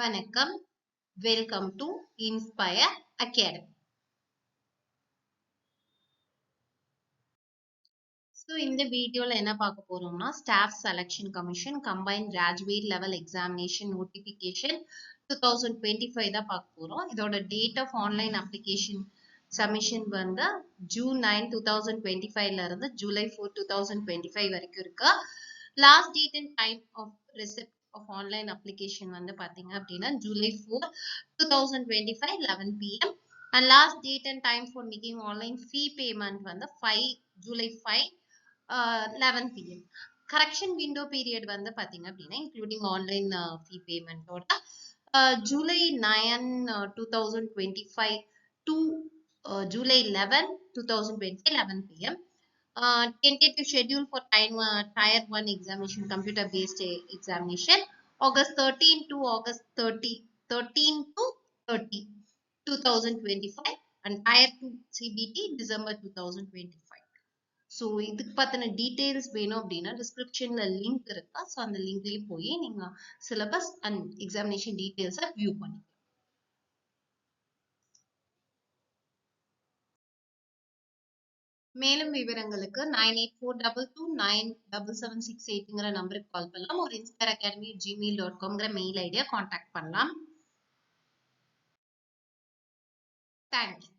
வணக்கம். Welcome to Inspire Academy. So இந்த வீடியோல என்ன பார்க்க போறோம்னா staff selection commission combined graduate level examination notification 2025 தான் பார்க்க போறோம். இதோட date of online application submission வந்து ஜூன் 9 2025ல இருந்து ஜூலை 4 2025 வரைக்கும் இருக்கு. Last date and time of receipt of online application வந்து பாத்தீங்க அப்படின்னா July 4 2025 11 pm and last date and time for making online fee payment வந்து 5 July 5 11 pm. correction window period வந்து பாத்தீங்க அப்படின்னா including online fee payment ஓட July 9 2025 to July 11 2025 11 pm. Tentative schedule for tier 1 examination, computer based examination, August 13 to August 13 to 30 2025 and tier 2 CBT December 2025. So இதுக்கு பத்தின details வேணும் அப்படின்னா டிஸ்கிரிப்ஷன்ல லிங்க் இருக்கா. ஸோ அந்த லிங்க்லயே போய் நீங்க சிலபஸ் அண்ட் எக்ஸாமினேஷன் டீடைல்ஸை வியூ பண்ணிக்கலாம். மேலும் விவரங்களுக்கு 9842297768 நம்பருக்கு கால் பண்ணலாம். ஒரு inspireacadamii@gmail.com மெயில் ஐடியா கான்டாக்ட் பண்ணலாம். தேங்க்யூ.